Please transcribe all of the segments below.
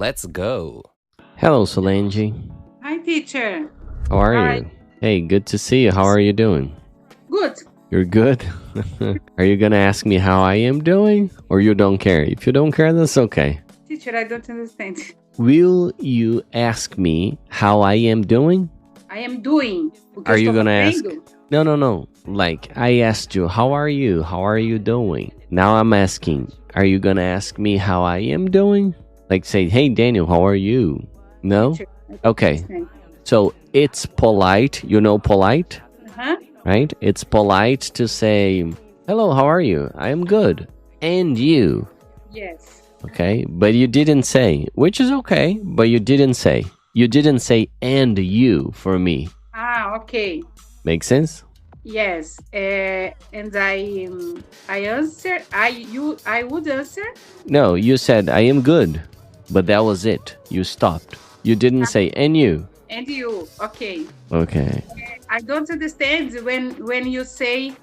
Let's go. Hello, Solange. Hi, teacher. How are Hi. you? Hey, good to see you. How are you doing? Good. You're good? Are you gonna ask me how I am doing? Or you don't care? If you don't care, that's okay. Teacher, I don't understand. Will you ask me how I am doing? I am doing. O que Are eu you estou gonna ask? fazendo? No. Like, I asked you, how are you? How are you doing? Now I'm asking, are you gonna ask me how I am doing? Like, say, hey, Daniel, how are you? No? Teacher, I don't Okay. understand. So, it's polite. You know polite? Uh-huh. Right? It's polite to say, hello, how are you? I am good. And you? Yes. Okay? But you didn't say, which is okay, but you didn't say. You didn't say, and you for me. Ah, okay. Make sense? Yes. And I answer. I would answer. No, you said, I am good. But that was it. You stopped. You didn't say, and you. And you. Okay. Okay. I don't understand when you say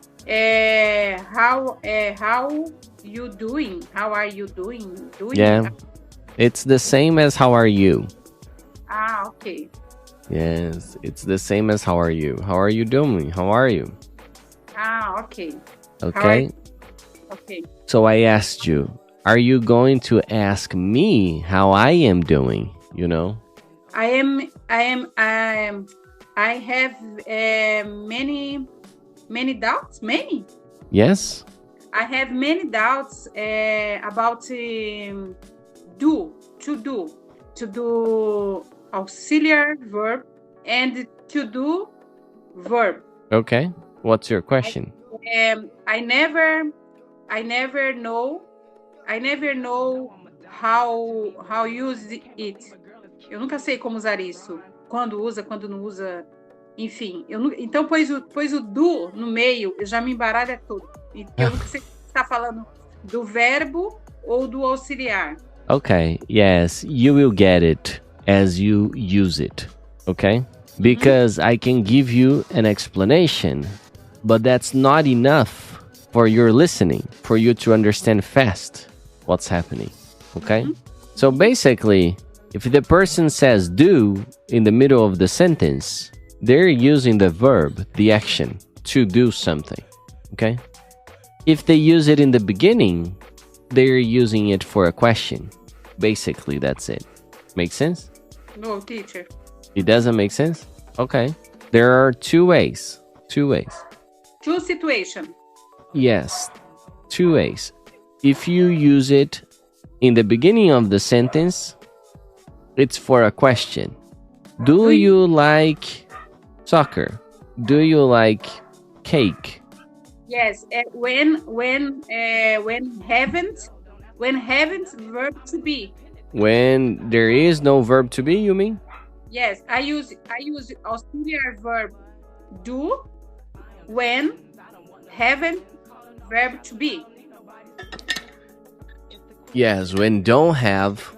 how you doing? How are you doing? Yeah. It's the same as how are you. Ah, okay. Yes, it's the same as how are you. How are you doing? How are you? Ah, okay. Okay? Okay. So I asked you, are you going to ask me how I am doing? You know? I have many doubts. Many. Yes? I have many doubts about to do auxiliary verb and to do verb. Okay. What's your question? I never know how use it. Eu nunca sei como usar isso. Quando usa, quando não usa. Enfim, então pôs o do no meio, eu já me embaralha todo. Então, eu nunca sei se está falando do verbo ou do auxiliar. Okay. Yes, you will get it as you use it. Okay? Because I can give you an explanation, but that's not enough for your listening, for you to understand fast what's happening. Okay? So basically, if the person says do in the middle of the sentence, they're using the verb, the action, to do something. Okay? If they use it in the beginning, they're using it for a question. Basically, that's it. Make sense? No, teacher. It doesn't make sense? Okay. There are two ways. Two situation. Yes, two ways. If you use it in the beginning of the sentence, it's for a question. Do you like soccer? Do you like cake? Yes, when haven't verb to be. When there is no verb to be, you mean? Yes, I use auxiliary verb do when haven't verb to be. Yes, when don't have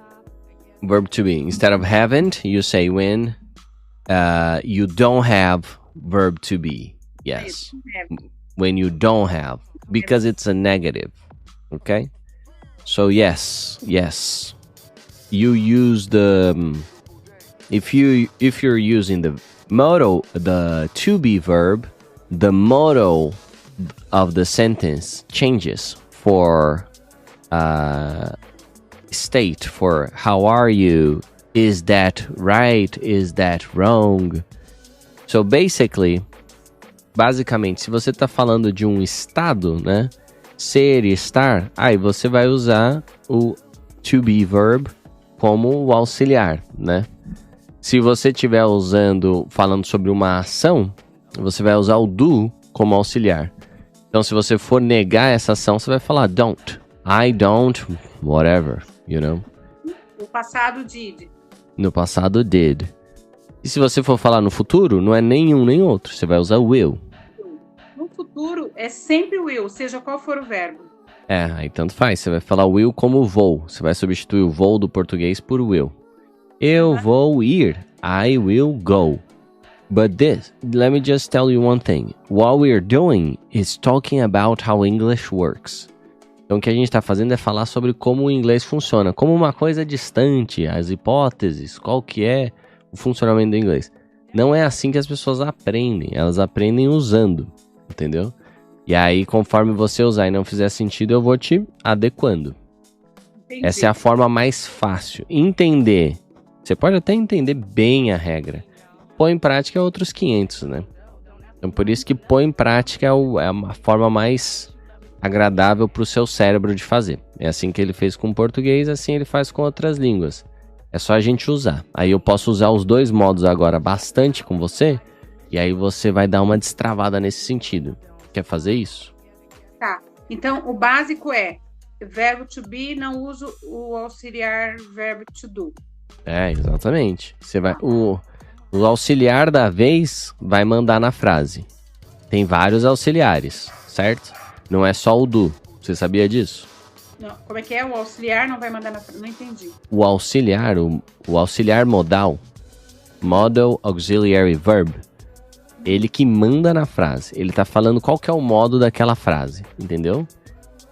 verb to be. Instead of haven't, you say when you don't have verb to be. Yes. When you don't have, because it's a negative. Okay? So yes. You use the if you're using the modal, the to be verb, the modal of the sentence changes for state, for how are you, is that right, is that wrong. So basically, basicamente, se você tá falando de um estado, né, ser e estar, aí você vai usar o to be verb como o auxiliar, né? Se você estiver falando sobre uma ação, você vai usar o do como auxiliar. Então, se você for negar essa ação, você vai falar don't. I don't, whatever, you know? O passado did. No passado, did. E se você for falar no futuro, não é nenhum nem outro. Você vai usar will. No futuro, é sempre will, seja qual for o verbo. Aí tanto faz. Você vai falar will como vou. Você vai substituir o vou do português por will. Eu vou ir. I will go. But this, let me just tell you one thing. What we're doing is talking about how English works. Então o que a gente está fazendo é falar sobre como o inglês funciona, como uma coisa distante, as hipóteses, qual que é o funcionamento do inglês. Não é assim que as pessoas aprendem, elas aprendem usando, entendeu? E aí, conforme você usar e não fizer sentido, eu vou te adequando. Entendi. Essa é a forma mais fácil. Entender, você pode até entender bem a regra. Pôr em prática é outros 500, né? Então por isso que pôr em prática é a forma mais agradável para o seu cérebro de fazer. É assim que ele fez com o português, assim ele faz com outras línguas. É só a gente usar. Aí eu posso usar os dois modos agora bastante com você, e aí você vai dar uma destravada nesse sentido. Quer fazer isso? Tá. Então, o básico é verbo to be, não uso o auxiliar verbo to do. É, exatamente. Você vai, o auxiliar da vez vai mandar na frase. Tem vários auxiliares, certo? Não é só o do. Você sabia disso? Não, como é que é? O auxiliar não vai mandar na frase? Não entendi. O auxiliar, o auxiliar modal, modal auxiliary verb, ele que manda na frase. Ele tá falando qual que é o modo daquela frase, entendeu?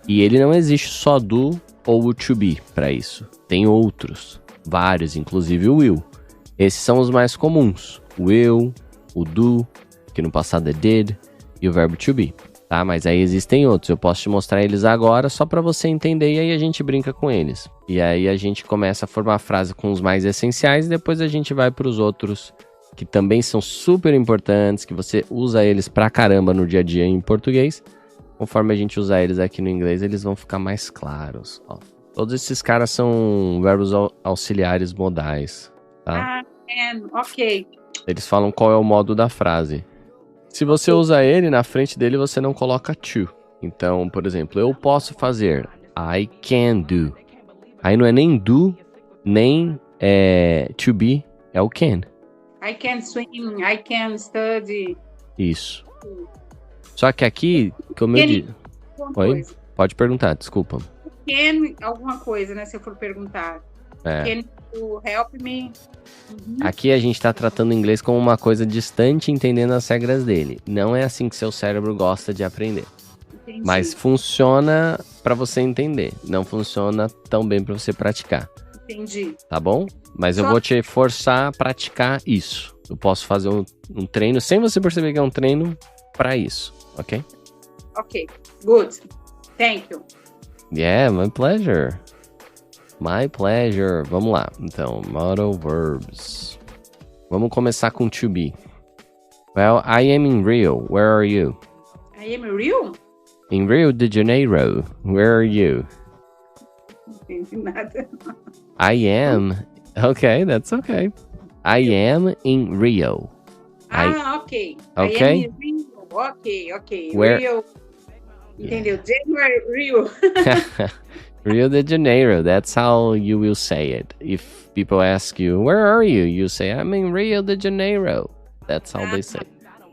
E ele não existe só do ou o to be para isso. Tem outros, vários, inclusive o will. Esses são os mais comuns. O will, o do, que no passado é did, e o verbo to be. Tá? Mas aí existem outros. Eu posso te mostrar eles agora só para você entender e aí a gente brinca com eles. E aí a gente começa a formar a frase com os mais essenciais e depois a gente vai para os outros que também são super importantes, que você usa eles pra caramba no dia a dia em português. Conforme a gente usar eles aqui no inglês, eles vão ficar mais claros. Ó, todos esses caras são verbos auxiliares modais, tá? Ok. Eles falam qual é o modo da frase. Se você usa ele, na frente dele você não coloca to. Então, por exemplo, eu posso fazer. I can do. Aí não é nem do, nem to be, é o can. I can swim, I can study. Isso. Só que aqui, como eu disse... Oi? Pode perguntar, desculpa. Can alguma coisa, né? Se eu for perguntar. Can you help me? Aqui a gente está tratando o inglês como uma coisa distante, entendendo as regras dele. Não é assim que seu cérebro gosta de aprender. Entendi. Mas funciona para você entender. Não funciona tão bem para você praticar. Entendi. Tá bom? Mas eu vou te forçar a praticar isso. Eu posso fazer um treino, sem você perceber que é um treino, para isso. Ok? Ok. Good. Thank you. Yeah, my pleasure. My pleasure. Vamos lá. Então, modal verbs. Vamos começar com to be. Well, I am in Rio. Where are you? I am Rio? In Rio de Janeiro. Where are you? Não entendi nada. I am. Okay, that's okay. I am in Rio. Ok. Okay? I am in Rio. Ok. Where... Rio. Entendeu? January, Rio. Rio de Janeiro. That's how you will say it. If people ask you, where are you? You say, I'm in Rio de Janeiro. That's how they say it.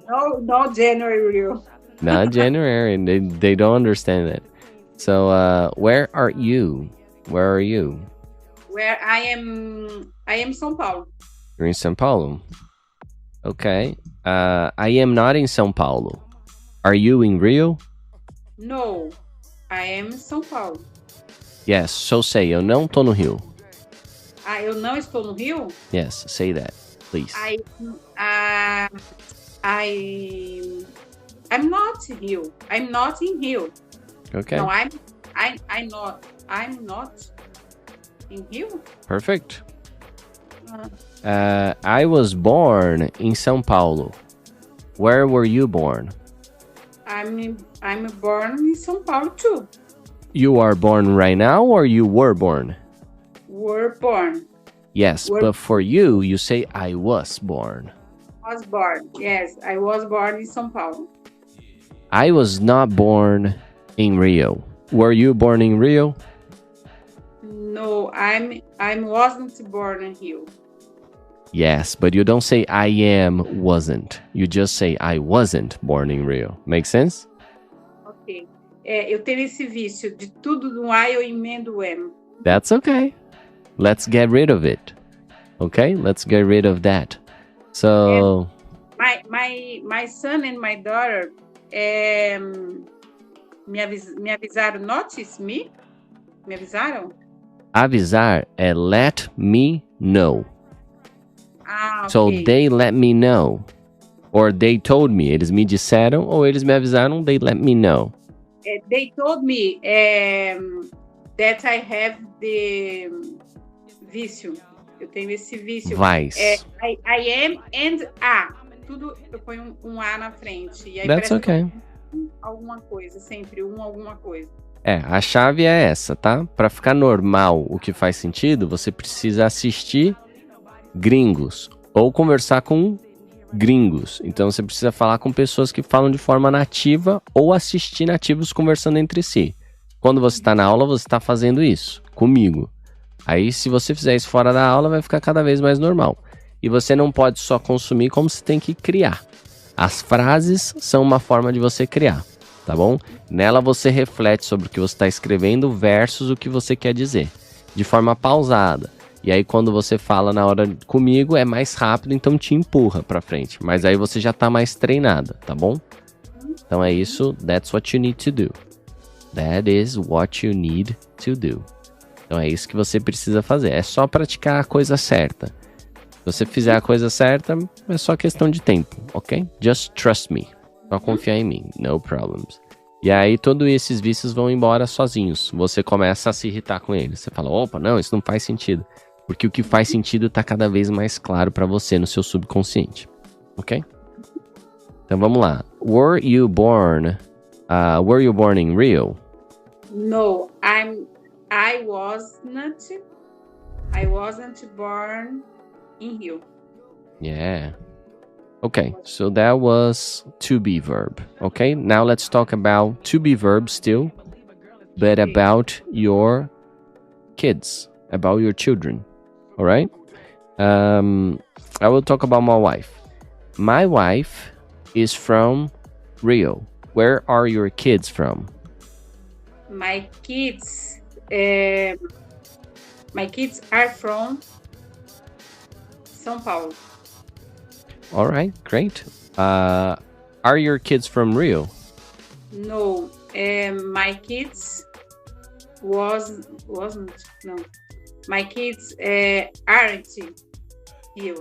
No January, Rio. Not January. They don't understand that. So, where are you? Where are you? Where I am São Paulo. You're in São Paulo. Okay. I am not in São Paulo. Are you in Rio? No, I am in São Paulo. Yes, so say, eu não tô no Rio. Eu não estou no Rio? Yes, say that, please. I'm not Rio. I'm not in Rio. Okay. No, I'm not in Rio. Perfect. I was born in São Paulo. Where were you born? I'm born in São Paulo too. You are born right now or you were born? Were born. Yes, but for you, you say I was born. Was born. Yes, I was born in São Paulo. I was not born in Rio. Were you born in Rio? No, I wasn't born in Rio. Yes, but you don't say I wasn't. You just say I wasn't born in Rio. Make sense? Ok. Eu tenho esse vício de tudo no I eu emendo o am. That's okay. Let's get rid of it. Okay? Let's get rid of that. So my son and my daughter Me avisaram, notice me? Me avisaram? Avisar é let me know. Ah, So ok. they let me know. Or they told me. Eles me disseram ou eles me avisaram, they let me know. They told me that I have the vício. Eu tenho esse vício. Vice. I am and a. Tudo eu ponho um A na frente. E aí That's okay. Alguma coisa, sempre alguma coisa. A chave é essa, tá? Pra ficar normal o que faz sentido, você precisa assistir gringos ou conversar com gringos. Então você precisa falar com pessoas que falam de forma nativa ou assistir nativos conversando entre si. Quando você está na aula, você está fazendo isso comigo. Aí se você fizer isso fora da aula, vai ficar cada vez mais normal. E você não pode só consumir, como você tem que criar. As frases são uma forma de você criar, tá bom? Nela você reflete sobre o que você está escrevendo versus o que você quer dizer, de forma pausada. E aí quando você fala na hora comigo é mais rápido, então te empurra pra frente. Mas aí você já tá mais treinada, tá bom? Então é isso, that's what you need to do. That is what you need to do. Então é isso que você precisa fazer. É só praticar a coisa certa. Se você fizer a coisa certa, é só questão de tempo, ok? Just trust me. Só confiar em mim, no problems. E aí todos esses vícios vão embora sozinhos. Você começa a se irritar com eles. Você fala, opa, não, isso não faz sentido. Porque o que faz sentido tá cada vez mais claro para você no seu subconsciente, ok? Então vamos lá. Were you born in Rio? No, I wasn't born in Rio. Yeah. Okay, so that was to be verb. Okay, now let's talk about to be verb still, but about your kids, about your children. All right. I will talk about my wife. My wife is from Rio. Where are your kids from? My kids are from São Paulo. All right, great. Are your kids from Rio? No, my kids wasn't. No. My kids aren't Rio.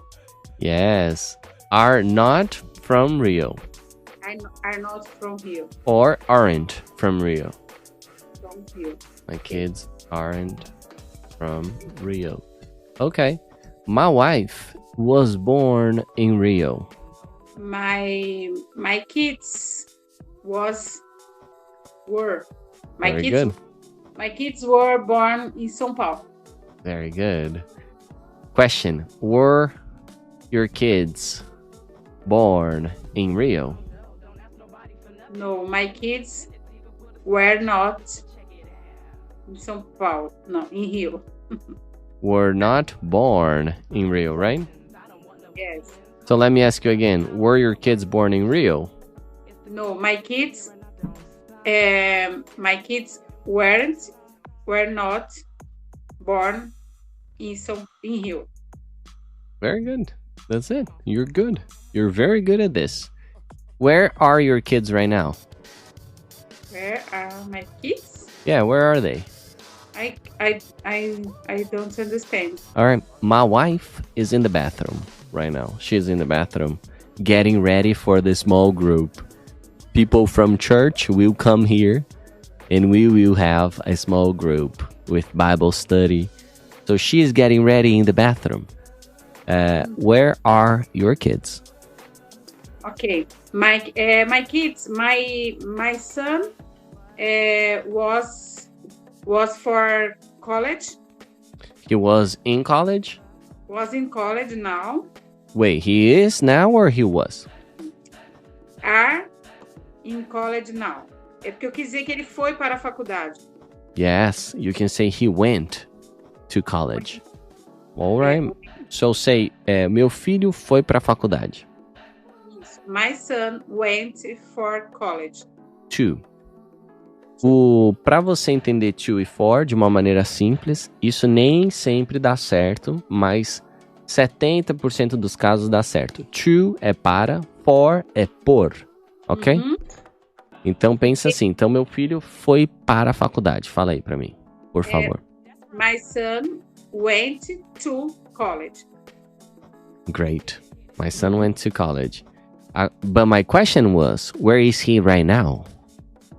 Yes, are not from Rio. Are not from Rio. Or aren't from Rio. From Rio. My kids aren't from Rio. Okay. My wife was born in Rio. My kids were. Very good. My kids were born in São Paulo. Very good. Question. Were your kids born in Rio? No, my kids were not in São Paulo. No, in Rio. Were not born in Rio, right? Yes. So let me ask you again. Were your kids born in Rio? No, my kids were not born in Rio. Very good. That's it. You're good. You're very good at this. Where are your kids right now? Where are my kids? Yeah, where are they? I don't understand. All right. My wife is in the bathroom right now. She's in the bathroom getting ready for the small group. People from church will come here and we will have a small group with Bible study. So she is getting ready in the bathroom. Where are your kids? Okay, my kids, my son was for college. He was in college? Was in college now. Wait, he is now or he was? Are in college now. É porque eu quis dizer que ele foi para a faculdade. Yes, you can say he went to college. All right. So say, meu filho foi para a faculdade. My son went for college. To. Para você entender to e for de uma maneira simples, isso nem sempre dá certo, mas 70% dos casos dá certo. To é para, for é por, ok? Então pensa assim, então meu filho foi para a faculdade. Fala aí pra mim, por favor. My son went to college. Great. My son went to college. But my question was, where is he right now?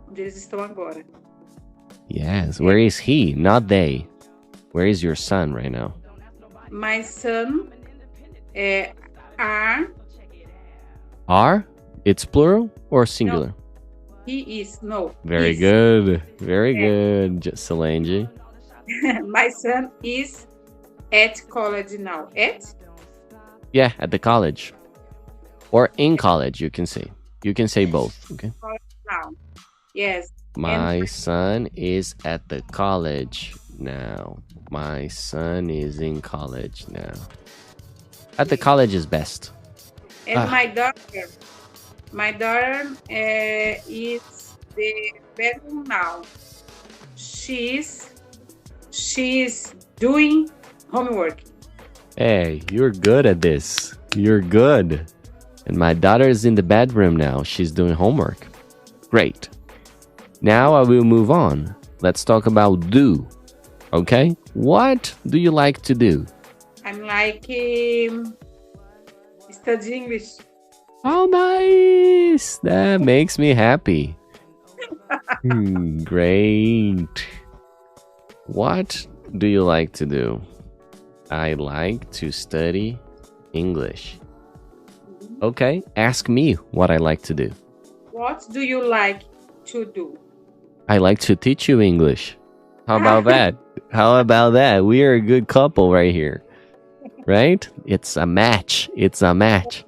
Onde eles estão agora. Yes, where is he? Not they. Where is your son right now? My son Are? It's plural or singular? he is, no. Very is. good. Very good, Solange. My son is at college now. At? Yeah, at the college. Or in college, you can say. You can say both, okay? Now. Yes. My son is at the college now. My son is in college now. At the college is best. And my daughter is the bedroom now. She's doing homework. Hey, you're good at this. You're good. And my daughter is in the bedroom now. She's doing homework. Great. Now I will move on. Let's talk about do. Okay? What do you like to do? I'm like study English. Oh, nice. That makes me happy. Great. What do you like to do? I like to study English. Okay, ask me what I like to do. What do you like to do? I like to teach you English. How about that? How about that? We are a good couple right here. Right? It's a match. It's a match.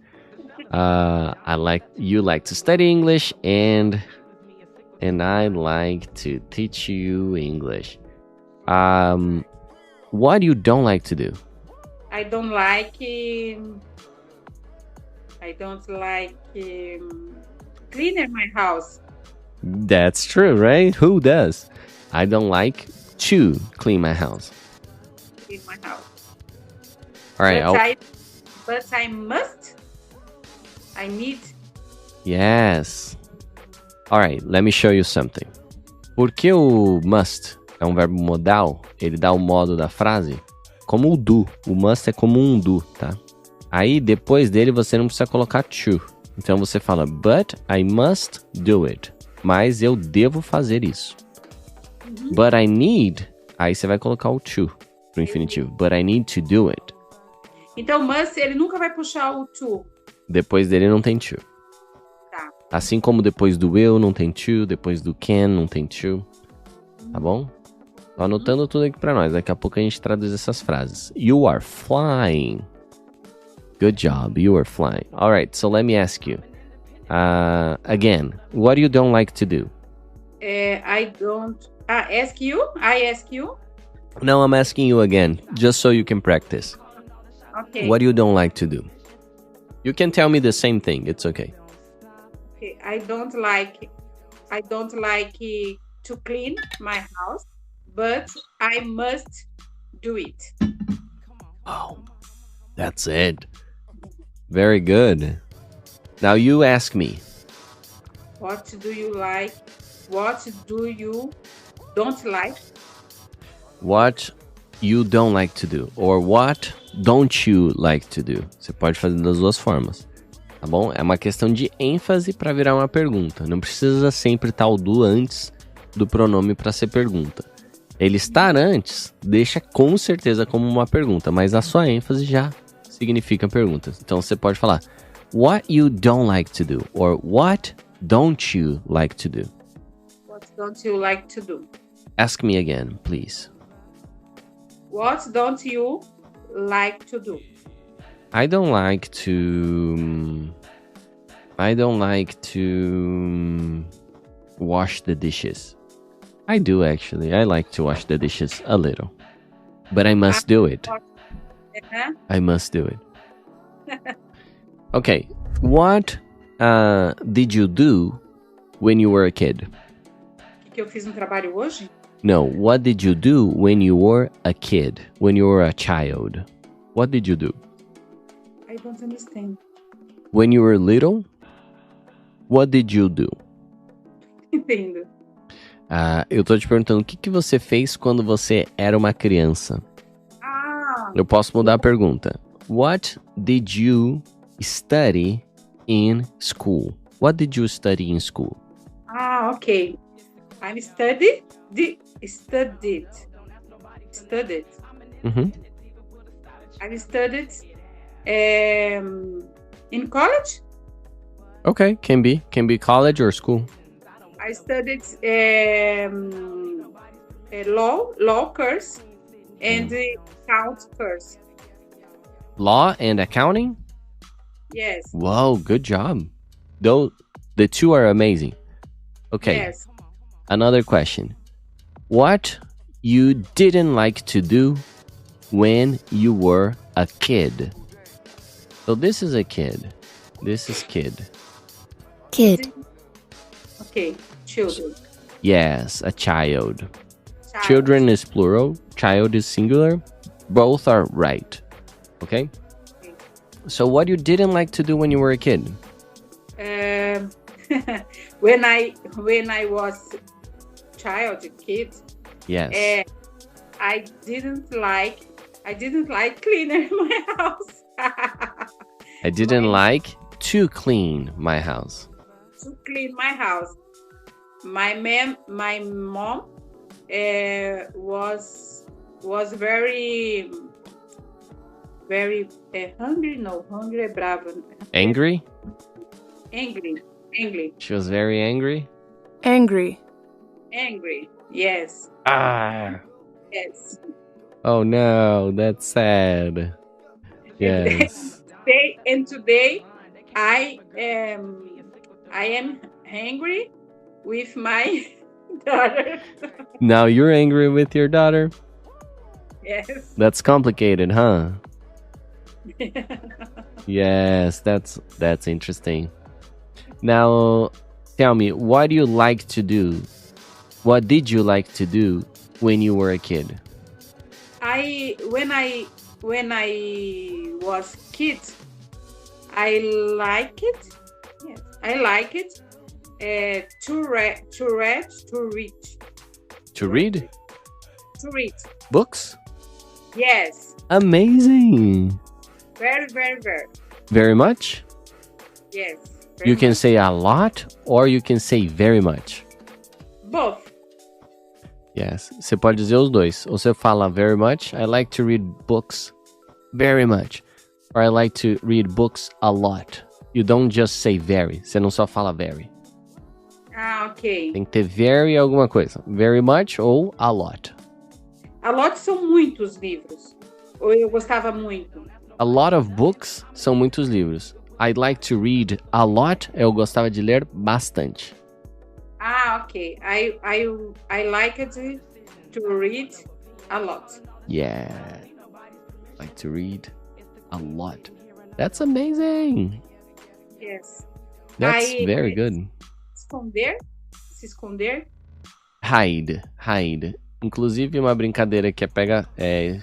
You like to study English and I like to teach you English. What you don't like to do? I don't like cleaning my house. That's true, right? Who does? I don't like to clean my house. Clean my house. All right. But I must. I need. Yes. All right, let me show you something. Porque o must é um verbo modal, ele dá o modo da frase como o do. O must é como um do, tá? Aí, depois dele, você não precisa colocar to. Então, você fala, but I must do it. Mas eu devo fazer isso. But I need, aí você vai colocar o to pro infinitivo. But I need to do it. Então, must, ele nunca vai puxar o to. Depois dele não tem to. Tá. Assim como depois do will não tem to, depois do can não tem to. Tá bom? Tô anotando tudo aqui pra nós. Daqui a pouco a gente traduz essas frases. You are flying. Good job. You are flying. All right, so let me ask you. Again, what you don't like to do? I don't... ask you? I ask you? No, I'm asking you again, just so you can practice. Okay. What you don't like to do? You can tell me the same thing. It's okay. Okay. I don't like to clean my house, but I must do it. Oh, that's it. Very good. Now you ask me. What do you like? What do you don't like? What you don't like to do. Or what don't you like to do. Você pode fazer das duas formas. Tá bom? É uma questão de ênfase para virar uma pergunta. Não precisa sempre estar o do antes do pronome para ser pergunta. Ele estar antes deixa com certeza como uma pergunta, mas a sua ênfase já significa pergunta. Então você pode falar what you don't like to do or what don't you like to do. What don't you like to do? Ask me again, please. What don't you like to do? I don't like to wash the dishes. I do actually. I like to wash the dishes a little. But I must do it. I must do it. Okay. What did you do when you were a kid? Que eu fiz um trabalho hoje? No, what did you do when you were a kid? When you were a child? What did you do? I don't understand. When you were little, what did you do? Entendo. Eu tô te perguntando, o que você fez quando você era uma criança? Ah, Eu posso mudar a pergunta. What did you study in school? What did you study in school? ok. I'm studied. Studied. Uhum. I've studied in college. Okay, can be college or school. I studied law course and account course. Law and accounting? Yes. Whoa, good job. Though the two are amazing. Okay. Yes. Another question. What you didn't like to do when you were a kid? So this is a kid. This is kid. Kid. Okay. Children. Yes, a child. Children is plural. Child is singular. Both are right. Okay? So what you didn't like to do when you were a kid? When I was kid. Yes. I didn't like cleaning my house. I didn't like to clean my house. To clean my house. My mom was very hungry. No, hungry, bravo. Angry? Angry. She was very angry? Angry. Yes. Yes. Oh no, that's sad. Yes. Today I am angry with my daughter. Now you're angry with your daughter? Yes. That's complicated, huh? Yes, that's interesting. Now, tell me, what do you like to do? What did you like to do when you were a kid? When I was kid, I like it. Yes, I like it. To read. To read? To read. Books? Yes. Amazing. Very, very, very. Very much? Yes. You can say a lot or you can say very much. Both. Yes. Você pode dizer os dois. Ou você fala very much. I like to read books very much. Or I like to read books a lot. You don't just say very. Você não só fala very. Ok. Tem que ter very alguma coisa. Very much ou a lot. A lot são muitos livros. Ou eu gostava muito. A lot of books são muitos livros. I'd like to read a lot. Eu gostava de ler bastante. Ok. I like it to read a lot. Yeah. Like to read a lot. That's amazing. Yes. That's very good. Se esconder. Hide. Inclusive uma brincadeira que é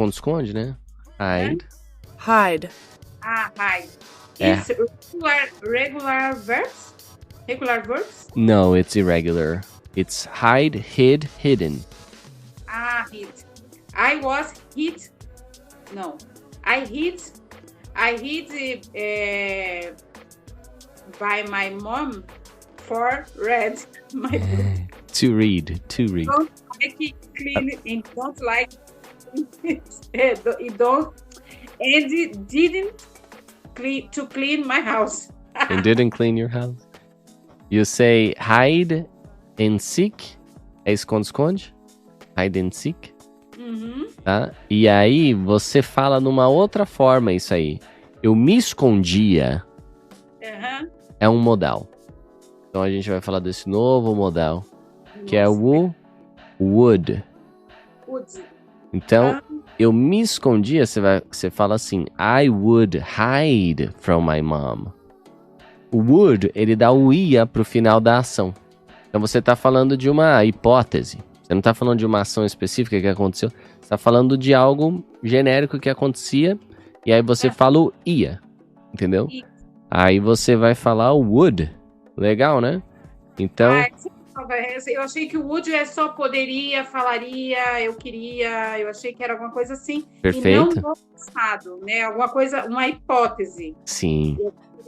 esconde, né? Hide. Hide. Hide. É. It's regular verbs? Regular verbs? No, it's irregular. It's hide, hid, hidden. Hid. I was hid. No. I hid by my mom for read my book. To read. Don't like clean and don't like didn't clean my house. And didn't clean your house. You say hide and seek. É esconde. Hide and seek. Tá? E aí você fala numa outra forma isso aí. Eu me escondia. É um modal. Então a gente vai falar desse novo modal. Que é o would. Então, eu me escondia, você fala assim, I would hide from my mom. O would, ele dá o ia pro final da ação. Então você tá falando de uma hipótese. Você não tá falando de uma ação específica que aconteceu. Você tá falando de algo genérico que acontecia. E aí você fala o ia. Entendeu? Aí você vai falar o would. Legal, né? Então, Eu achei que o would é só poderia, falaria, eu queria, eu achei que era alguma coisa assim. perfeito? E não no passado, né? Alguma coisa, uma hipótese. Sim.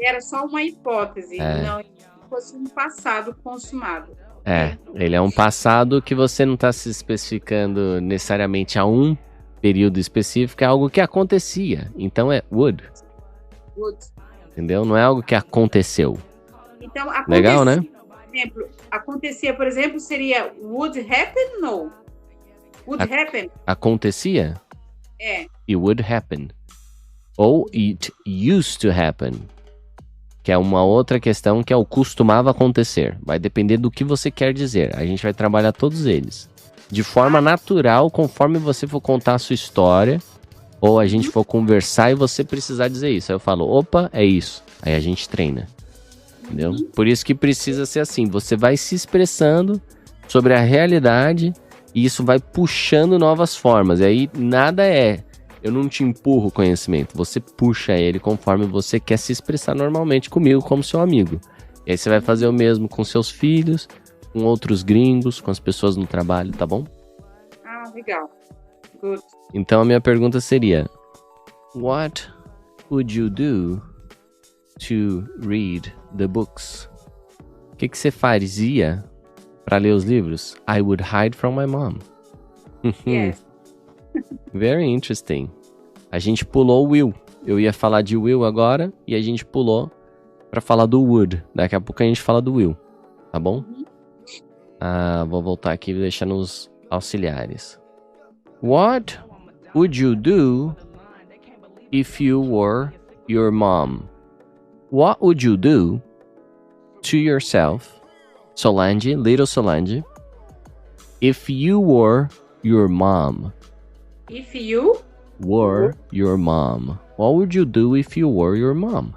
Era só uma hipótese, É. não fosse um passado consumado. É, ele é um passado que você não está se especificando necessariamente a um período específico, é algo que acontecia. Então é would, Would. entendeu? Não é algo que aconteceu. Então, Legal, né? Acontecia, por exemplo, seria would happen? No. Would happen? Acontecia? É. It would happen. Ou it used to happen. Que é uma outra questão que é o costumava acontecer. Vai depender do que você quer dizer. A gente vai trabalhar todos eles. De forma natural, conforme você for contar a sua história, ou a gente for conversar e você precisar dizer isso. Aí eu falo, opa, é isso. Aí a gente treina. Entendeu? Por isso que precisa ser assim. Você vai se expressando sobre a realidade e isso vai puxando novas formas. E aí nada é... Eu não te empurro o conhecimento. Você puxa ele conforme você quer se expressar normalmente comigo como seu amigo. E aí você vai fazer o mesmo com seus filhos, com outros gringos, com as pessoas no trabalho, tá bom? Ah, legal. Good. Então a minha pergunta seria: What would you do to read the books? O que você faria para ler os livros? I would hide from my mom. Yes. Very interesting. A gente pulou o will. Eu ia falar de will agora e a gente pulou para falar do would. Daqui a pouco a gente fala do will, tá bom? Vou voltar aqui e deixar nos auxiliares. What would you do if you were your mom? What would you do to yourself, Solange, little Solange, if you were your mom? If you Were your mom. What would you do if you were your mom?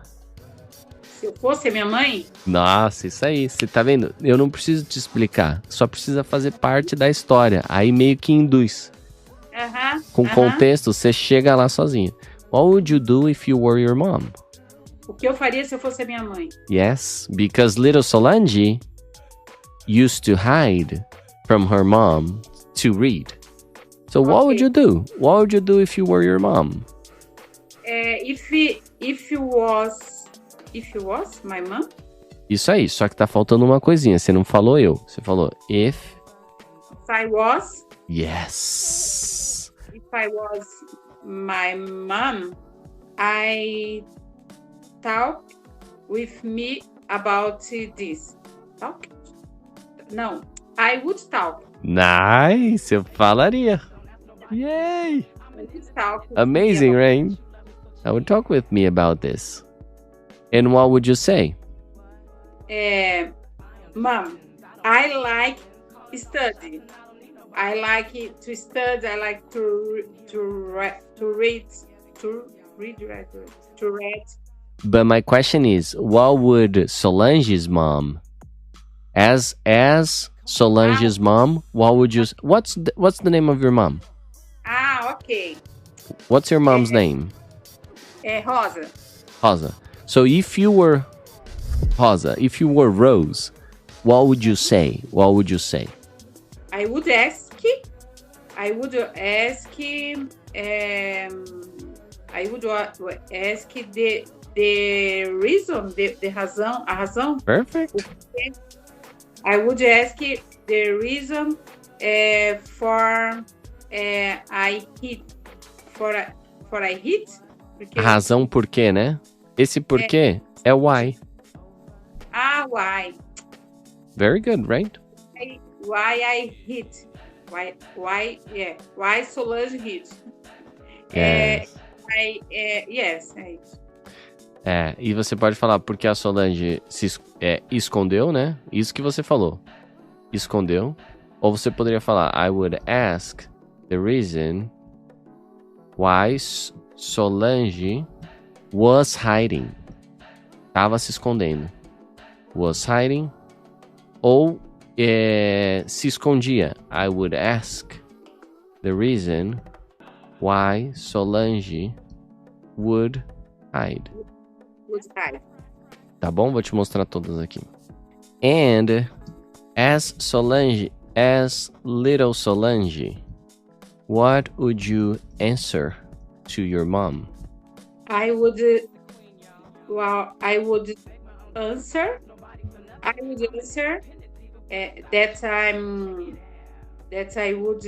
Se eu fosse a minha mãe? Nossa, isso aí. Você tá vendo? Eu não preciso te explicar. Só precisa fazer parte da história. Aí meio que induz. Com contexto, você chega lá sozinho. What would you do if you were your mom? O que eu faria se eu fosse a minha mãe? Yes, because little Solange used to hide from her mom to read. So what would you do? What would you do if you were your mom? If you was my mom? Isso aí, só que tá faltando uma coisinha. Você não falou eu. Você falou if... If I was... Yes. If I was my mom, I talk with me about this. Talk? No, I would talk. Nice, eu falaria. Yay! I would talk with Amazing, me Rain. I would talk with me about this. And what would you say? Mom, I like study. I like to study. I like to read. But my question is, what would Solange's mom, as Solange's mom, what would you? What's the name of your mom? Okay. What's your mom's name? Rosa. Rosa. So if you were Rosa, if you were Rose, what would you say? What would you say? I would ask the reason, a razão. Perfect. I would ask the reason for I hit. A razão por quê, né? Esse porquê é why. Why? Very good, right? Why I hit? Why Solange hit? Yes. Yes, é isso. E você pode falar porque a Solange se escondeu, né? Isso que você falou. Escondeu. Ou você poderia falar, I would ask the reason why Solange was hiding. Tava se escondendo. Was hiding. Ou se escondia. I would ask the reason why Solange would hide. Would hide. Tá bom? Vou te mostrar todas aqui. And as little Solange, what would you answer to your mom? I would answer. I would answer that I would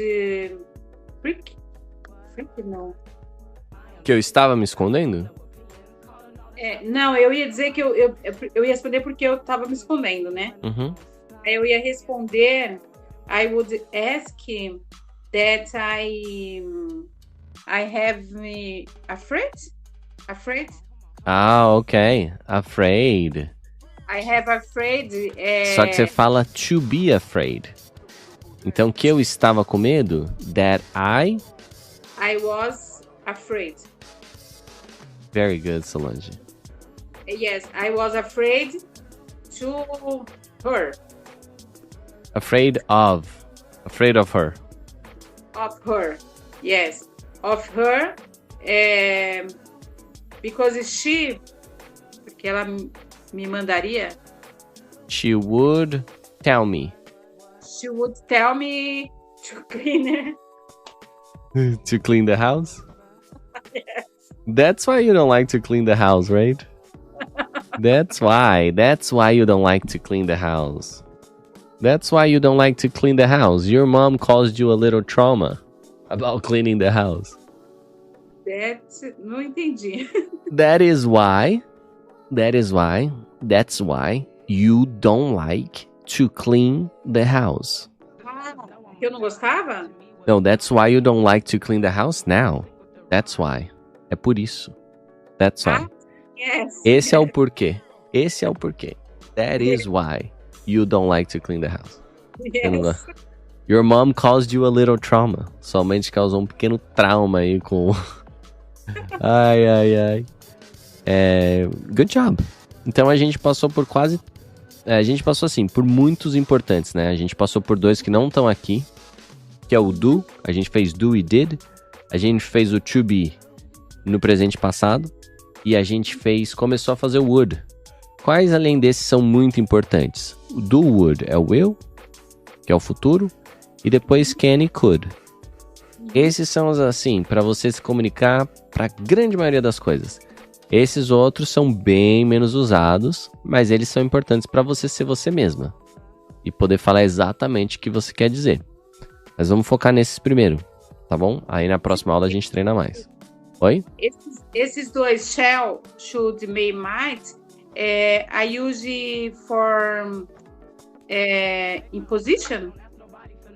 freak não. Que eu estava me escondendo? Não, eu ia dizer que eu ia responder porque eu estava me escondendo, né? Uhum. Aí eu ia responder, I would ask that I have me afraid? Ah, ok. Afraid. I have afraid. Só que você fala to be afraid. Então, que eu estava com medo? That I was afraid. Very good, Solange. Yes, I was afraid to her. Afraid of her. Of her. Yes, of her. Because porque ela me mandaria. She would tell me. She would tell me to clean To clean the house? Yes. That's why you don't like to clean the house, right? That's why you don't like to clean the house. That's why you don't like to clean the house. Your mom caused you a little trauma about cleaning the house. Não entendi. That's why you don't like to clean the house. Que eu não gostava? No, that's why you don't like to clean the house now. That's why. É por isso. That's why. Yes. Esse é o porquê. That is why you don't like to clean the house. Yes. Your mom caused you a little trauma. Sua mãe te causou um pequeno trauma aí com... Ai. Good job. Então a gente passou por quase... a gente passou assim, por muitos importantes, né? A gente passou por dois que não estão aqui, que é o do. A gente fez do e did. A gente fez o to be no presente passado. E a gente começou a fazer o would. Quais além desses são muito importantes? O do would é o will, que é o futuro. E depois can e could. Esses são os assim, para você se comunicar para a grande maioria das coisas. Esses outros são bem menos usados, mas eles são importantes para você ser você mesma. E poder falar exatamente o que você quer dizer. Mas vamos focar nesses primeiro, tá bom? Aí na próxima aula a gente treina mais. Oi? Esses dois, shall, should, may, might, I use for imposition?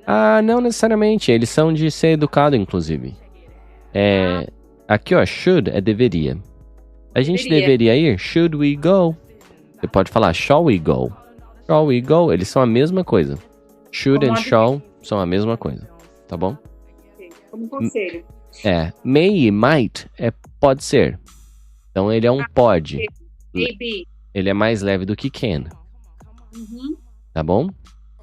Ah, não necessariamente. Eles são de ser educado, inclusive. Aqui, ó, should é deveria. A gente deveria ir? Should we go? Você pode falar shall we go? Shall we go? Eles são a mesma coisa. Should and shall são a mesma coisa. Tá bom? Como conselho. May e might pode ser. Então ele é um pode. Maybe. Ele é mais leve do que can. Uhum. Tá bom?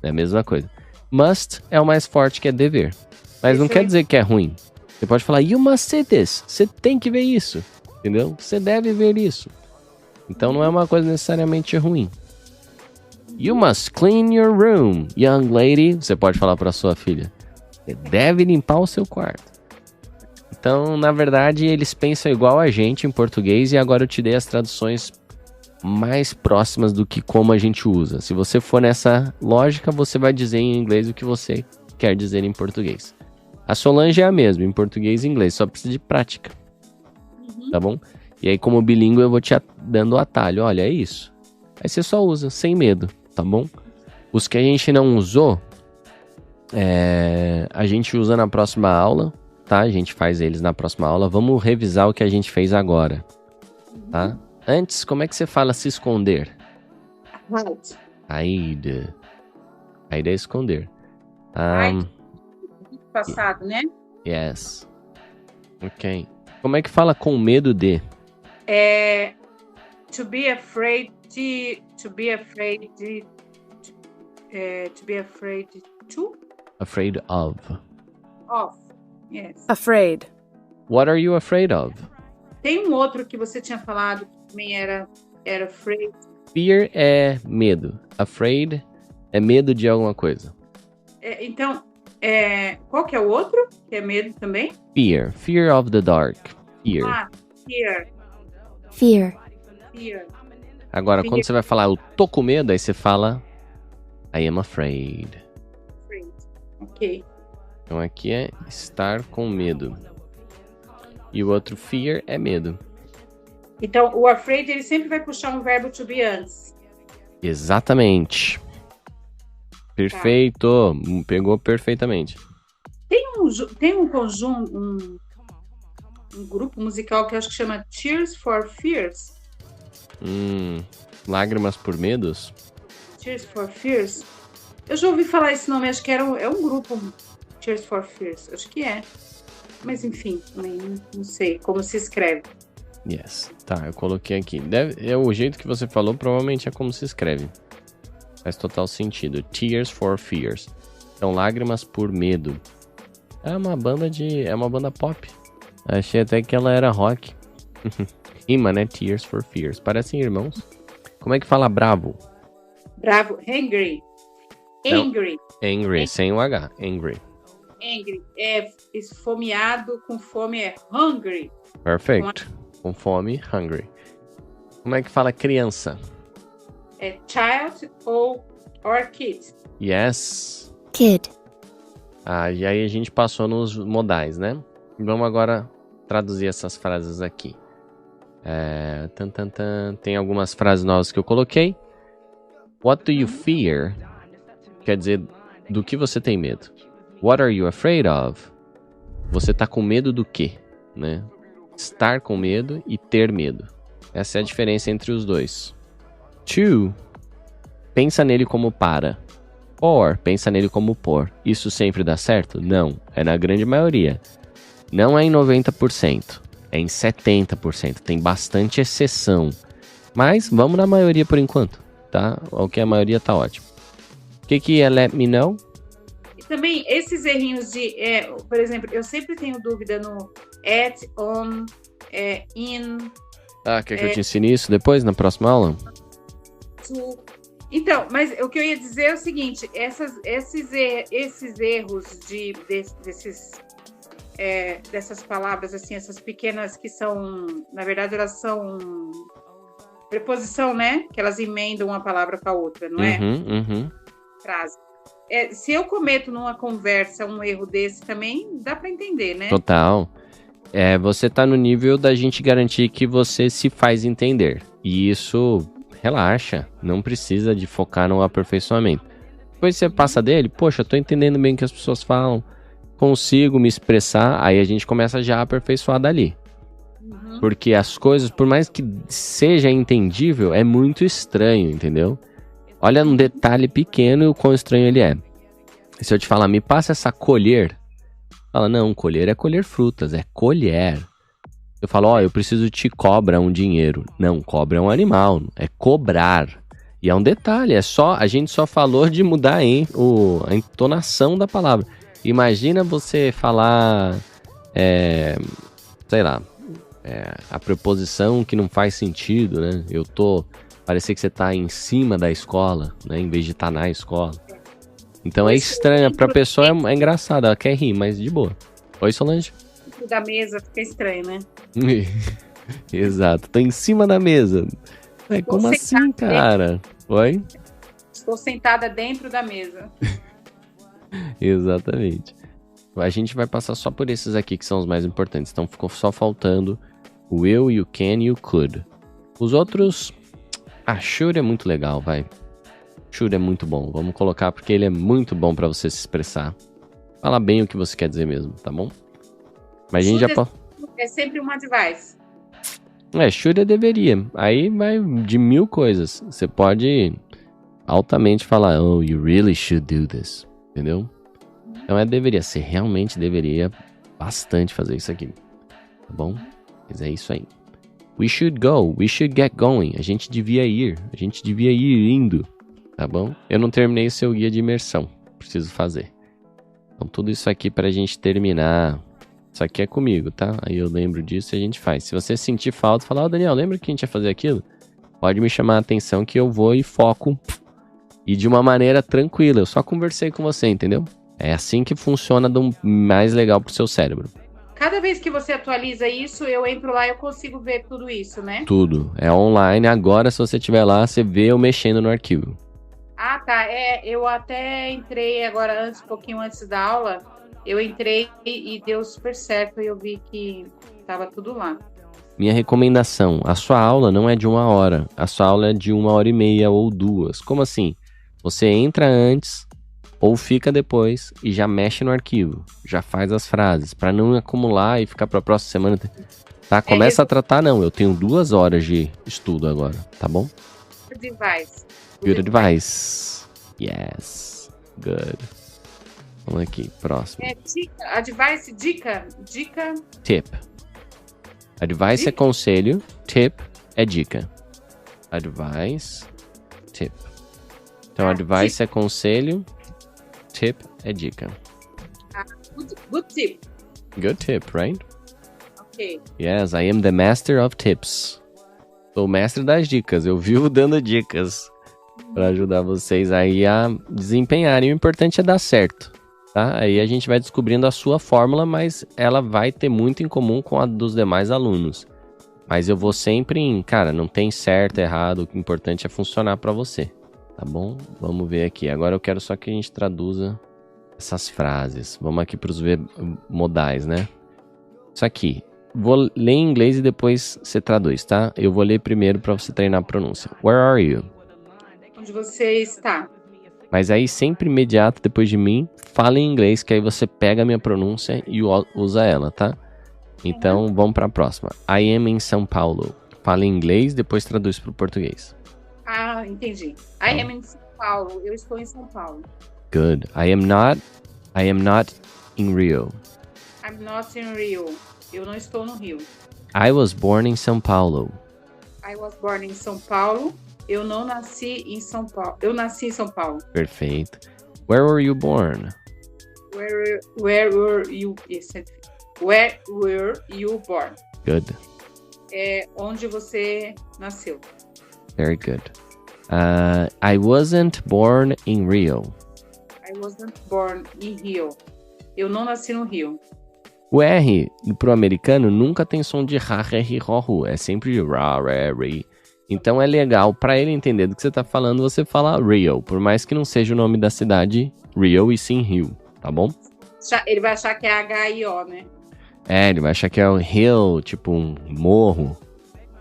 É a mesma coisa. Must é o mais forte, que é dever. Mas não quer dizer que é ruim. Você pode falar, you must see this. Você tem que ver isso. Entendeu? Você deve ver isso. Então não é uma coisa necessariamente ruim. You must clean your room, young lady. Você pode falar para sua filha. Você deve limpar o seu quarto. Então, na verdade, eles pensam igual a gente em português. E agora eu te dei as traduções mais próximas do que como a gente usa. Se você for nessa lógica, você vai dizer em inglês o que você quer dizer em português. A Solange é a mesma, em português e inglês. Só precisa de prática. Tá bom? E aí, como bilíngue, eu vou te dando o atalho. Olha, é isso. Aí você só usa, sem medo, tá bom? Os que a gente não usou, a gente usa na próxima aula, tá? A gente faz eles na próxima aula. Vamos revisar o que a gente fez agora, tá? Antes, como é que você fala se esconder? Hide. Hide é esconder. Passado, né? Yes. Ok. Como é que fala com medo de? To be afraid to be afraid to? Afraid of. Of, yes. Afraid. What are you afraid of? Tem um outro que você tinha falado que também era afraid. Fear é medo. Afraid é medo de alguma coisa. Então, qual que é o outro? Que é medo também? Fear. Fear of the dark. Fear. Ah, fear. Fear. Fear. Agora, fear. quando você vai falar eu tô com medo, aí você fala I am afraid. Afraid. Ok. Então aqui é estar com medo. E o outro fear é medo. Então, o afraid, ele sempre vai puxar um verbo to be antes. Exatamente. Perfeito. Pegou perfeitamente. Tem um conjunto, um grupo musical que eu acho que chama Tears for Fears. Lágrimas por medos? Tears for Fears. Eu já ouvi falar esse nome, acho que é um grupo Tears for Fears, acho que é. Mas enfim, também não sei como se escreve. Yes. Tá, eu coloquei aqui. O jeito que você falou provavelmente é como se escreve. Faz total sentido. Tears for Fears. Então, lágrimas por medo. É uma banda pop. Achei até que ela era rock. Rima, né? Tears for Fears. Parecem irmãos. Como é que fala bravo? Bravo. Angry. Não. Angry. Angry, sem o H. Angry. Angry. Esfomeado, com fome é hungry. Perfect. Com fome, hungry. Como é que fala criança? É child or kid. Yes. Kid. E aí a gente passou nos modais, né? Vamos agora traduzir essas frases aqui. Tem algumas frases novas que eu coloquei. What do you fear? Quer dizer, do que você tem medo. What are you afraid of? Você tá com medo do quê? Né? Estar com medo e ter medo. Essa é a diferença entre os dois. To, pensa nele como para. Or, pensa nele como por. Isso sempre dá certo? Não. É na grande maioria. Não é em 90%. É em 70%. Tem bastante exceção. Mas vamos na maioria por enquanto. Tá? O que a maioria tá ótimo. O que é let me know? E também esses errinhos de... por exemplo, eu sempre tenho dúvida no at, on, in... Quer que eu te ensine isso depois, na próxima aula? To. Então, mas o que eu ia dizer é o seguinte, esses erros dessas palavras, assim, essas pequenas que são, na verdade, elas são preposição, né? Que elas emendam uma palavra com a outra, não é? Frase. Se eu cometo numa conversa um erro desse também, dá para entender, né? Total. Você tá no nível da gente garantir que você se faz entender. E isso... Relaxa, não precisa de focar no aperfeiçoamento. Depois você passa dele, poxa, eu tô entendendo bem o que as pessoas falam, consigo me expressar, aí a gente começa já a aperfeiçoar dali. Porque as coisas, por mais que seja entendível, é muito estranho, entendeu? Olha um detalhe pequeno e o quão estranho ele é. E se eu te falar, me passa essa colher, fala, não, colher é colher frutas, é colher. Eu falo, eu preciso te cobrar um dinheiro. Não, cobra é um animal, é cobrar. E é um detalhe, a gente só falou de mudar a entonação da palavra. Imagina você falar, a preposição que não faz sentido, né? Parecer que você tá em cima da escola, né? Em vez de estar na escola. Então é estranho, pra pessoa é engraçado, ela quer rir, mas de boa. Oi, Solange? Da mesa fica estranho, né? Exato, tô em cima da mesa. Como assim, cara? Oi? Estou sentada dentro da mesa. Exatamente. A gente vai passar só por esses aqui que são os mais importantes. Então ficou só faltando o will, you can e o could. Os outros... should é muito legal, vai. Should é muito bom. Vamos colocar porque ele é muito bom pra você se expressar. Fala bem o que você quer dizer mesmo, tá bom? Mas a gente já pode... É sempre um advice. Should deveria. Aí vai de 1000 coisas. Você pode altamente falar, oh, you really should do this. Entendeu? Então deveria. Você realmente deveria bastante fazer isso aqui. Tá bom? Mas é isso aí. We should go. We should get going. A gente devia ir. A gente devia ir indo. Tá bom? Eu não terminei o seu guia de imersão. Preciso fazer. Então tudo isso aqui pra gente terminar... Isso aqui é comigo, tá? Aí eu lembro disso e a gente faz. Se você sentir falta, falar, Daniel, lembra que a gente ia fazer aquilo? Pode me chamar a atenção que eu vou e foco. E de uma maneira tranquila. Eu só conversei com você, entendeu? É assim que funciona do mais legal pro seu cérebro. Cada vez que você atualiza isso, eu entro lá e eu consigo ver tudo isso, né? Tudo. É online. Agora, se você estiver lá, você vê eu mexendo no arquivo. Ah, tá. Eu até entrei agora, um pouquinho antes da aula, eu entrei e deu super certo e eu vi que tava tudo lá. Minha recomendação, a sua aula não é de 1 hora. A sua aula é de 1h30 ou 2. Como assim? Você entra antes ou fica depois e já mexe no arquivo. Já faz as frases, para não acumular e ficar para a próxima semana. Tá? Começa a tratar, não. Eu tenho 2 horas de estudo agora, tá bom? Device. Good advice. Yes. Good. Vamos aqui, próximo. Dica, advice, dica. Tip. Advice é conselho, tip é dica. Advice, tip. Então, advice é conselho, tip é dica. Good tip. Good tip, right? Ok. Yes, I am the master of tips. Sou o mestre das dicas. Eu vivo dando dicas para ajudar vocês aí a desempenharem. O importante é dar certo, tá? Aí a gente vai descobrindo a sua fórmula, mas ela vai ter muito em comum com a dos demais alunos. Mas eu vou sempre em, cara, não tem certo, errado. O importante é funcionar para você, tá bom? Vamos ver aqui. Agora eu quero só que a gente traduza essas frases. Vamos aqui para os modais, né? Isso aqui. Vou ler em inglês e depois você traduz, tá? Eu vou ler primeiro para você treinar a pronúncia. Where are you? Onde você está? Mas aí sempre imediato depois de mim, fala em inglês que aí você pega a minha pronúncia e usa ela, tá? Então vamos para a próxima. I am in São Paulo. Fala em inglês, depois traduz para o português. Ah, entendi. I am in São Paulo. Eu estou em São Paulo. Good. I am not in Rio. I'm not in Rio. Eu não estou no Rio. I was born in São Paulo. I was born in São Paulo. Eu não nasci em São Paulo. Eu nasci em São Paulo. Perfeito. Where were you born? Where were you? Where were you born? Good. Onde você nasceu? Very good. I wasn't born in Rio. I wasn't born in Rio. Eu não nasci no Rio. O R pro americano nunca tem som de ra, re, ri, ro, ru. É sempre de ra, re, ri. Então é legal, pra ele entender do que você tá falando, você fala Rio. Por mais que não seja o nome da cidade Rio e sim Rio, tá bom? Ele vai achar que é H-I-O, né? Ele vai achar que é um hill, tipo um morro.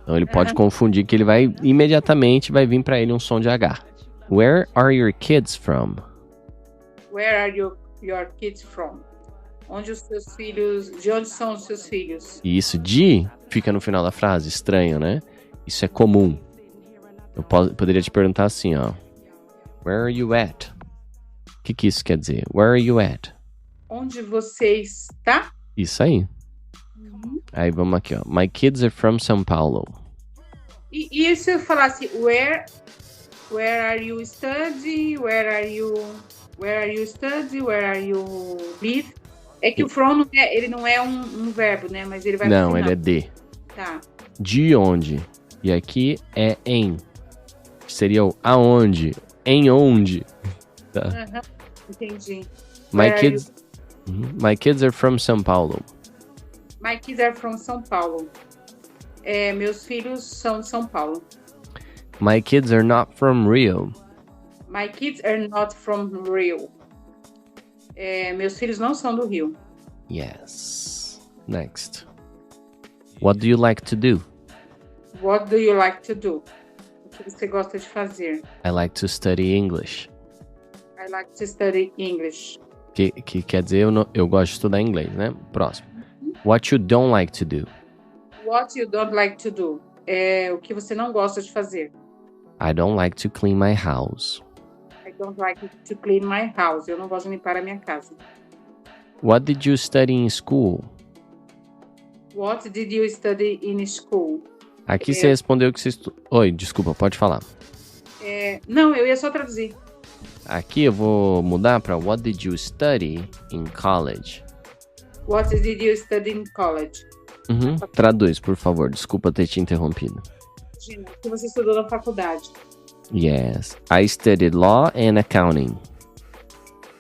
Então ele pode confundir que ele vai, imediatamente vai vir pra ele um som de H. Where are your kids from? Where are your kids from? Onde os seus filhos... De onde são os seus filhos? E isso de fica no final da frase, estranho, né? Isso é comum. Eu poderia te perguntar assim, ó. Where are you at? O que isso quer dizer? Where are you at? Onde você está? Isso aí. Aí vamos aqui, ó. My kids are from São Paulo. E se eu falasse where are you study? Where are you study? Where are you live? É que o from ele não é um verbo, né? Mas ele vai Não, ele é de. Tá. De onde? E aqui é em. Seria o aonde? Em onde? Tá. Entendi. My kids are from São Paulo. My kids are from São Paulo. Meus filhos são de São Paulo. My kids are not from Rio. My kids are not from Rio. Meus filhos não são do Rio. Yes. Next. What do you like to do? What do you like to do? O que você gosta de fazer? I like to study English. I like to study English. Que quer dizer, eu gosto de estudar inglês, né? Próximo. What you don't like to do? What you don't like to do? O que você não gosta de fazer? I don't like to clean my house. I don't like to clean my house. Eu não gosto de limpar a minha casa. What did you study in school? What did you study in school? Aqui você respondeu que você estudou. Oi, desculpa, pode falar. Não, eu ia só traduzir. Aqui eu vou mudar para What did you study in college? What did you study in college? Traduz, por favor. Desculpa ter te interrompido. Imagina, o que você estudou na faculdade. Yes. I studied law and accounting.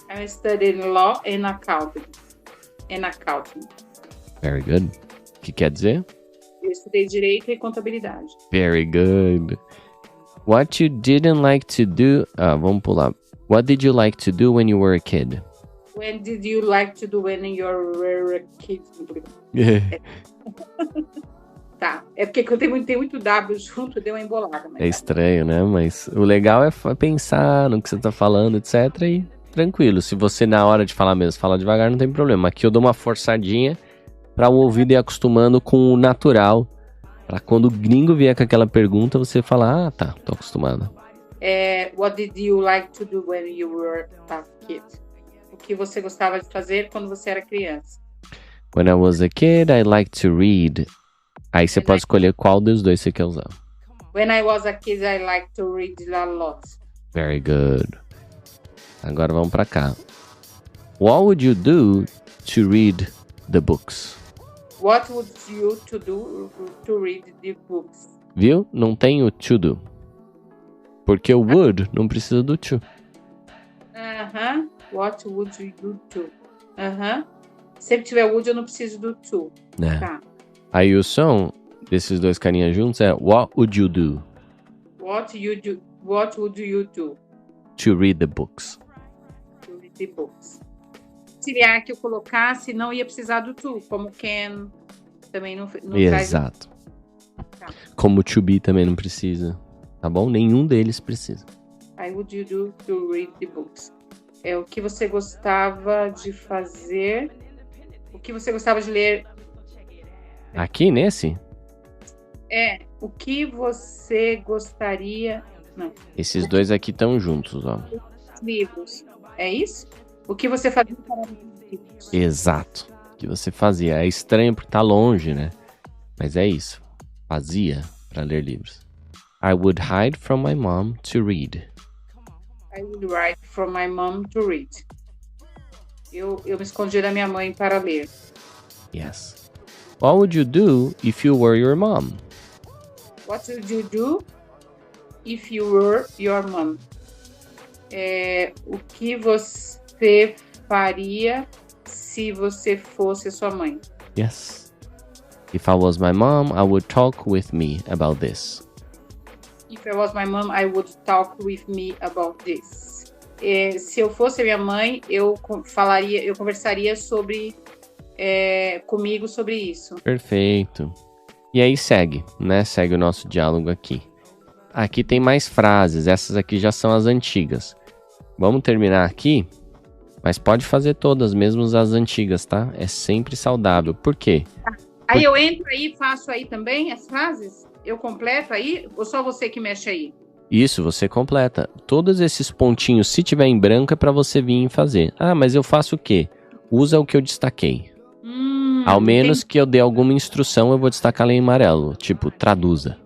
I studied law and accounting. Very good. O que quer dizer? Eu estudei direito e contabilidade. Very good. What you didn't like to do... vamos pular. What did you like to do when you were a kid? When did you like to do when you were a kid? Tá, é porque quando tem muito W junto, deu uma embolada. Mas É estranho, né? Mas o legal é pensar no que você tá falando, etc. E tranquilo. Se você, na hora de falar mesmo, fala devagar, não tem problema. Aqui eu dou uma forçadinha para o ouvido ir acostumando com o natural. Pra quando o gringo vier com aquela pergunta, você falar, ah, tá, tô acostumado. What did you like to do when you were a kid? O que você gostava de fazer quando você era criança? When I was a kid, I liked to read. Aí você pode escolher qual dos dois você quer usar. When I was a kid, I liked to read a lot. Very good. Agora vamos pra cá. What would you do to read the books? What would you to do to read the books? Viu? Não tem o to do. Porque o would não precisa do to. What would you do to? Sempre tiver would, eu não preciso do to. Né? Tá. Aí o som desses dois carinhas juntos é What would you do? What would you do? To read the books. To read the books. Auxiliar que eu colocasse não ia precisar do to, como can também não Exato. Tá. Como to be também não precisa. Tá bom? Nenhum deles precisa. I would you do to read the books? É o que você gostava de fazer, o que você gostava de ler. Aqui nesse? O que você gostaria... Não. Esses dois aqui estão juntos, ó. Livros. É isso? O que você fazia para ler livros? Exato. O que você fazia. É estranho porque tá longe, né? Mas é isso. Fazia para ler livros. I would hide from my mom to read. I would hide from my mom to read. Eu me escondia da minha mãe para ler. Yes. What would you do if you were your mom? What would you do if you were your mom? O que você faria se você fosse sua mãe? Yes. If I was my mom, I would talk with me about this. If I was my mom, I would talk with me about this. Se eu fosse minha mãe, eu conversaria comigo sobre isso. Perfeito. E aí segue, né? Segue o nosso diálogo aqui. Aqui tem mais frases, essas aqui já são as antigas. Vamos terminar aqui, mas pode fazer todas, mesmo as antigas, tá? É sempre saudável. Por quê? Aí eu entro aí e faço aí também as frases? Eu completo aí? Ou só você que mexe aí? Isso, você completa. Todos esses pontinhos, se tiver em branco, é para você vir e fazer. Ah, mas eu faço o quê? Usa o que eu destaquei. Ao menos que eu dê alguma instrução, eu vou destacar ela em amarelo. Tipo, traduza.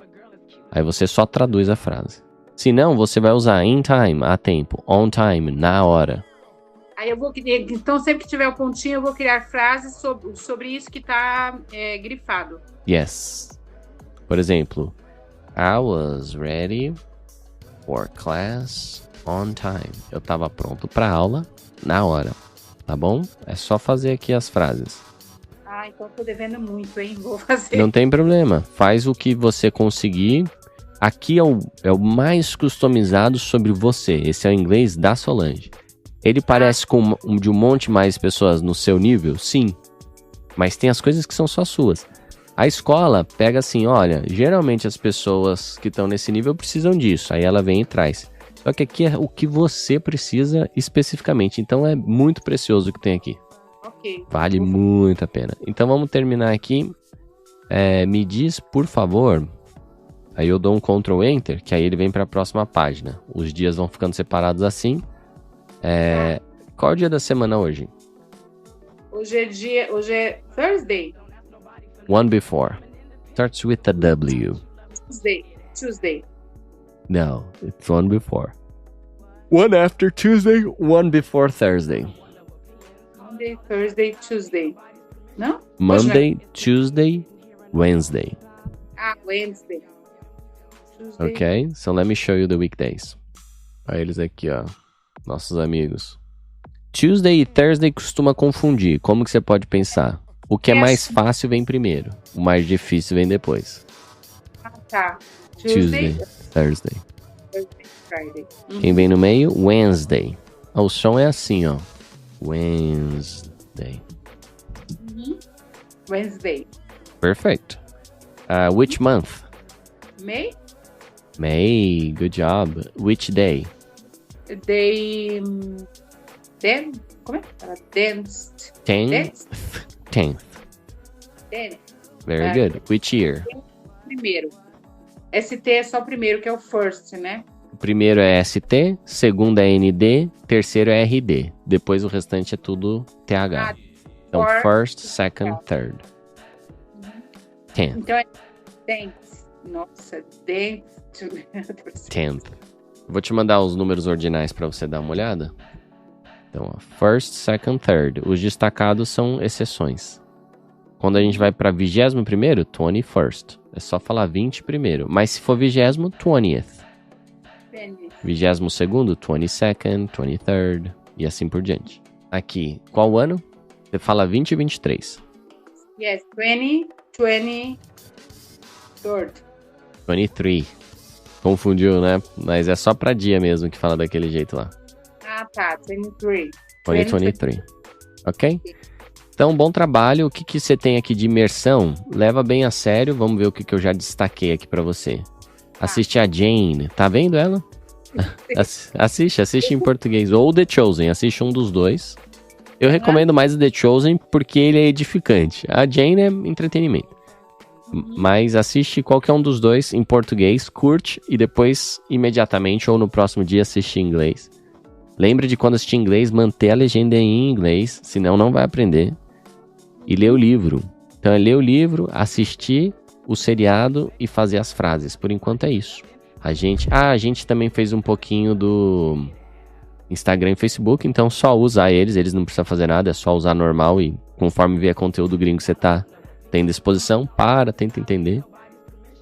Aí você só traduz a frase. Se não, você vai usar in time, a tempo, on time, na hora. Aí eu vou criar, então sempre que tiver o pontinho, eu vou criar frases sobre isso que tá grifado. Yes. Por exemplo, I was ready for class on time. Eu tava pronto pra aula na hora. Tá bom? É só fazer aqui as frases. Então tô devendo muito, hein? Vou fazer. Não tem problema. Faz o que você conseguir. Aqui é o mais customizado sobre você. Esse é o inglês da Solange. Ele parece com de um monte mais pessoas no seu nível? Sim. Mas tem as coisas que são só suas. A escola pega assim, olha, geralmente as pessoas que estão nesse nível precisam disso. Aí ela vem e traz. Só que aqui é o que você precisa especificamente. Então é muito precioso o que tem aqui. Ok. Vale muito a pena. Então vamos terminar aqui. Me diz, por favor. Aí eu dou um Ctrl Enter, que aí ele vem para a próxima página. Os dias vão ficando separados assim. Qual é o dia da semana hoje? Hoje é Thursday. One before. Starts with a W. Tuesday. No, it's one before. One after Tuesday, one before Thursday. Monday, Thursday, Tuesday. Não? Monday, Tuesday, Wednesday. Wednesday. Tuesday. Okay, so let me show you the weekdays. Olha eles aqui, ó. Nossos amigos. Tuesday e Thursday costuma confundir. Como que você pode pensar? O que é mais fácil vem primeiro. O mais difícil vem depois. Ah, tá. Tuesday, Thursday. Thursday, Friday. Quem vem no meio? Wednesday. O som é assim, ó. Wednesday. Wednesday. Perfect. Which month? May? May. Good job. Which day? Day... Como é? Dance. 10th. 10th. Very good. Which year? Primeiro. ST é só o primeiro, que é o first, né? O primeiro é ST, segundo é ND, terceiro é RD. Depois o restante é tudo TH. Então, first, second, third. 10th. Então é dance. Nossa, dance. 10th. Vou te mandar os números ordinais para você dar uma olhada. Então, ó, first, second, third. Os destacados são exceções. Quando a gente vai para 21º, 21st. É só falar 20 primeiro. Mas se for 20º, 20th. 22º, 22nd, 23rd. E assim por diante. Aqui, qual ano? Você fala 20 e 23. Yes, 20, 23rd. 23. Confundiu, né? Mas é só pra dia mesmo que fala daquele jeito lá. Ah, tá. 23. 2023. Ok? Então, bom trabalho. O que você tem aqui de imersão? Leva bem a sério. Vamos ver o que eu já destaquei aqui pra você. Assiste a Jane. Tá vendo ela? Assiste em português. Ou The Chosen. Assiste um dos dois. Eu recomendo mais o The Chosen porque ele é edificante. A Jane é entretenimento. Mas assiste qualquer um dos dois em português, curte e depois, imediatamente ou no próximo dia, assiste em inglês. Lembre de quando assistir em inglês, manter a legenda em inglês, senão não vai aprender. E ler o livro. Então é ler o livro, assistir o seriado e fazer as frases. Por enquanto é isso. A gente também fez um pouquinho do Instagram e Facebook, então só usar eles não precisam fazer nada, é só usar normal e conforme vier conteúdo gringo que você tem disposição, tenta entender.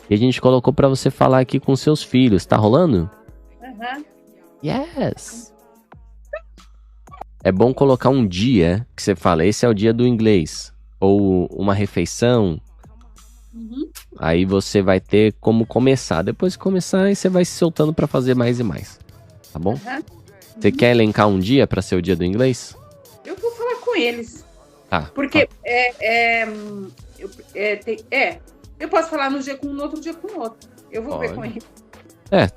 E a gente colocou pra você falar aqui com seus filhos. Tá rolando? Yes! É bom colocar um dia que você fala, esse é o dia do inglês. Ou uma refeição. Aí você vai ter como começar. Depois de começar, aí você vai se soltando pra fazer mais e mais. Tá bom? Você quer elencar um dia pra ser o dia do inglês? Eu vou falar com eles. Tá. Porque eu posso falar num dia com um, no outro dia com outro. Eu vou ver com ele.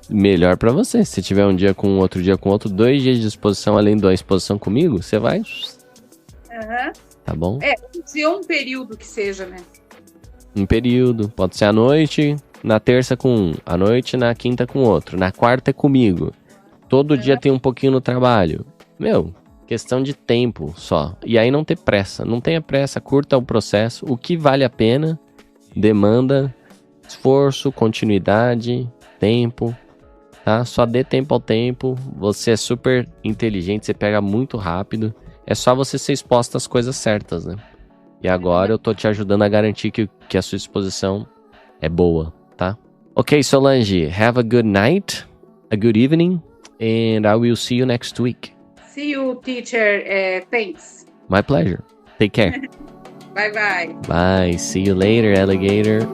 Melhor pra você. Se tiver um dia com um, outro dia com outro, 2 dias de exposição além da exposição comigo, você vai. Tá bom? Um dia ou um período que seja, né? Um período. Pode ser à noite, na terça com um, à noite, na quinta com outro, na quarta é comigo. Todo dia tem um pouquinho no trabalho. Questão de tempo só. E aí não ter pressa. Não tenha pressa, curta o processo. O que vale a pena demanda esforço, continuidade, tempo, tá? Só dê tempo ao tempo. Você é super inteligente, você pega muito rápido. É só você ser exposto às coisas certas, né? E agora eu tô te ajudando a garantir que a sua exposição é boa, tá? Ok, Solange, have a good night, a good evening, and I will see you next week. See you, teacher. Thanks. My pleasure. Take care. Bye, bye. Bye. See you later, alligator.